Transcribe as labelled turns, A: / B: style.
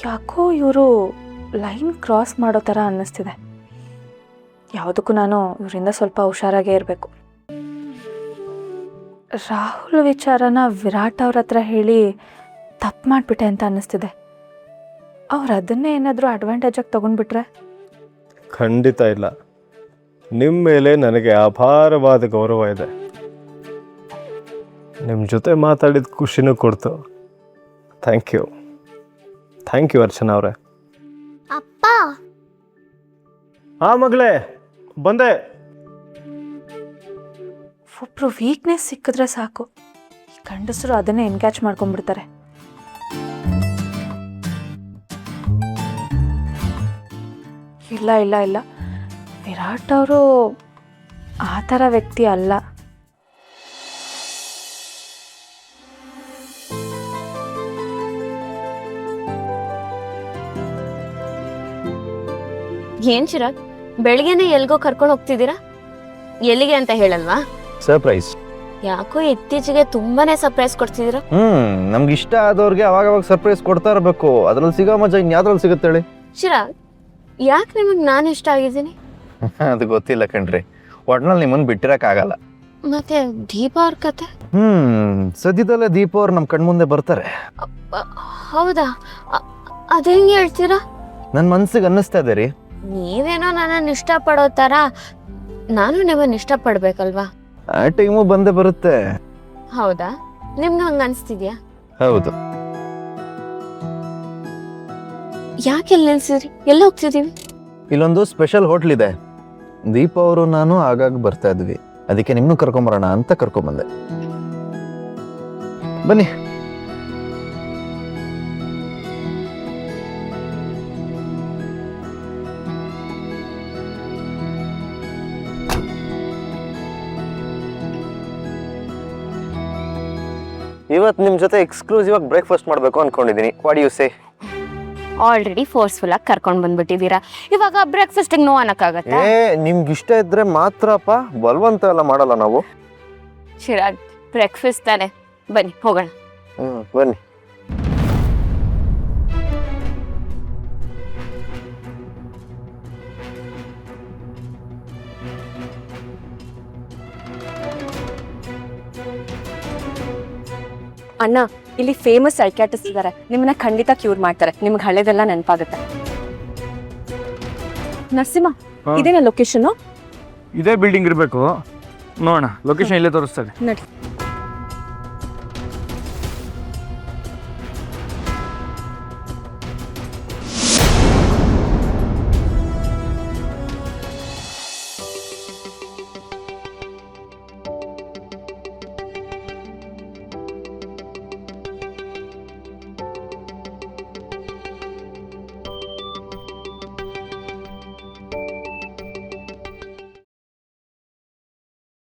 A: ಯಾಕೋ ಇವರು line cross ಮಾಡೋ ಥರ ಅನ್ನಿಸ್ತಿದೆ. ಯಾವುದಕ್ಕೂ ನಾನು ಇವರಿಂದ ಸ್ವಲ್ಪ ಹುಷಾರಾಗೇ ಇರಬೇಕು. ರಾಹುಲ್ ವಿಚಾರನ ವಿರಾಟ್ ಅವ್ರ ಹತ್ರ ಹೇಳಿ ತಪ್ಪು ಮಾಡಿಬಿಟ್ಟೆ ಅಂತ ಅನ್ನಿಸ್ತಿದೆ. ಅವ್ರು ಅದನ್ನೇ ಏನಾದರೂ ಅಡ್ವಾಂಟೇಜಾಗಿ ತೊಗೊಂಡ್ಬಿಟ್ರೆ?
B: ಖಂಡಿತ ಇಲ್ಲ. ನಿಮ್ಮ ಮೇಲೆ ನನಗೆ ಅಪಾರವಾದ ಗೌರವ ಇದೆ. ನಿಮ್ಮ ಜೊತೆ ಮಾತಾಡಿದ ಖುಷಿನೂ ಕೊಡ್ತು. ಥ್ಯಾಂಕ್ ಯು ಅರ್ಚನಾ ಅವರೇ.
C: ಅಪ್ಪ
B: ಹಾಂ ಮಗಳೇ, ಬಂದೆ.
A: ಒಬ್ಬರು ವೀಕ್ನೆಸ್ ಸಿಕ್ಕಿದ್ರೆ ಸಾಕು, ಈ ಗಂಡಸರು ಅದನ್ನೇ ಎನ್ಕ್ಯಾಚ್ ಮಾಡ್ಕೊಂಡ್ಬಿಡ್ತಾರೆ. ಇಲ್ಲ ಇಲ್ಲ ಇಲ್ಲ, ವಿರಾಟ್ ಅವರು ಆ ಥರ ವ್ಯಕ್ತಿ ಅಲ್ಲ.
C: ಏನ್ ಚಿರಾಗ್, ಬೆಳಿಗ್ಗೆನೆ ಎಲ್ಗೋ ಕರ್ಕೊಂಡು ಹೋಗ್ತಿದ್ದೀರಾ? ಎಲ್ಲಿಗೆ ಅಂತ ಹೇಳಲ್ವಾ?
D: ಸರ್ಪ್ರೈಸ್.
C: ಯಾಕೋ ಇತ್ತೀಚೆಗೆ ತುಂಬಾನೇ ಸರ್ಪ್ರೈಸ್ ಕೊಡ್ತಿದ್ದೀರಾ.
D: ನಮ್ಗೆ ಇಷ್ಟ ಆದವ್ರಿಗೆ ಅವಾಗ ಸರ್ಪ್ರೈಸ್ ಕೊಡ್ತಾ ಇರಬೇಕು. ಅದ್ರಲ್ಲಿ ಸಿಗೋ ಮಜಾ ಇನ್ಯಾವ್ದ್ರಲ್ಲಿ ಸಿಗುತ್ತೆ ಹೇಳಿ?
C: ಚಿರಾಗ್, ಯಾಕೆ ನಿಮಗೆ ನಾನು ಇಷ್ಟ ಆಗಿದ್ದೀನಿ?
D: ಅದು ಗೊತ್ತಿಲ್ಲ ಕಣ್ರಿ. ಒಟ್ನಲ್ಲಿ ನಿಮ್ಮನ್ನು ಬಿಟ್ಟಿರಕ್ಕಾಗಲ್ಲ.
C: ಮತ್ತೆ ದೀಪ ಅವ್ರ ಕತೆ?
D: ಸದ್ಯದಲ್ಲೇ ದೀಪ ಅವ್ರು ನಮ್ಮ ಕಣ್ಮುಂದೆ ಬರ್ತಾರೆ.
C: ಹೌದಾ? ಅದ್ ಹೆಂಗೆ ಹೇಳ್ತೀರಾ?
D: ನನ್ನ ಮನ್ಸಿಗೆ ಅನ್ನಿಸ್ತಾ ಇದೆ ರೀ.
C: ನೀವೇನೋ ನನ್ನನ್ನು ಇಷ್ಟಪಡೋ ಥರ ನಾನು ನಿಮ್ಮನ್ನು ಇಷ್ಟಪಡ್ಬೇಕಲ್ವಾ?
D: ಆ ಟೈಮು ಬಂದೇ ಬರುತ್ತೆ.
C: ಹೌದಾ? ನಿಮ್ಗೆ ಹಂಗ ಅನ್ಸ್ತಿದ್ಯಾ?
D: ಹೌದು.
C: ಯಾಕೆ ಎಲ್ಲಿ ನಿಲ್ಸಿದ್ರಿ? ಎಲ್ಲ ಹೋಗ್ತಿದೀವಿ?
D: ಇಲ್ಲೊಂದು ಸ್ಪೆಷಲ್ ಹೋಟ್ಲ್ ಇದೆ. ದೀಪ ಅವರು ನಾನು ಆಗಾಗ ಬರ್ತಾ ಇದ್ವಿ. ಅದಕ್ಕೆ ನಿಮ್ಮನ್ನು ಕರ್ಕೊಂಬರೋಣ ಅಂತ ಕರ್ಕೊಂಬಂದೆ. ಬನ್ನಿ. ಇವತ್ತು ನಿಮ್ಮ ಜೊತೆ ಎಕ್ಸ್ಕ್ಲೂಸಿವ್ ಆಗಿ ಬ್ರೇಕ್ಫಾಸ್ಟ್ ಮಾಡಬೇಕು ಅನ್ಕೊಂಡಿದ್ದೀನಿ. What you say?
C: Already forceful ಆಗಿ ಕರ್ಕೊಂಡು ಬಂದ್ಬಿಟ್ಟಿದ್ದೀರಾ. ಇವಾಗ ಬ್ರೇಕ್ಫಾಸ್ಟಿಗೆ ನೋ ಅನ್ನಕ್ಕಾಗತ್ತಾ?
D: ನಿಮ್ಗೆ ಇಷ್ಟ ಇದ್ರೆ ಮಾತ್ರಪ್ಪ, ಬಲವಂತ ಎಲ್ಲ ಮಾಡಲ್ಲ ನಾವು.
C: ಚಿರಾಗ್, ಬ್ರೇಕ್ಫಾಸ್ಟ್ ತಾನೆ, ಬನ್ನಿ ಹೋಗೋಣ.
D: ಬನ್ನಿ.
E: ಅಣ್ಣ, ಇಲ್ಲಿ ಫೇಮಸ್ ಸೈಕ್ಯಾಟ್ರಿಸ್ಟ್ ಇದ್ದಾರೆ, ನಿಮ್ಮನ್ನ ಖಂಡಿತ ಕ್ಯೂರ್ ಮಾಡ್ತಾರೆ. ನಿಮ್ಗೆ ಹಳೆದೆಲ್ಲ ನೆನಪಾಗುತ್ತೆ. ನರಸಿಂಹ, ಇದೇನಾ ಲೊಕೇಶನ್?
F: ಇದೇ ಬಿಲ್ಡಿಂಗ್ ಇರಬೇಕು. ನೋಡೋಣ, ಲೊಕೇಶನ್ ಇಲ್ಲೇ ತೋರಿಸ್ತಾರೆ.
E: ನಡಿ.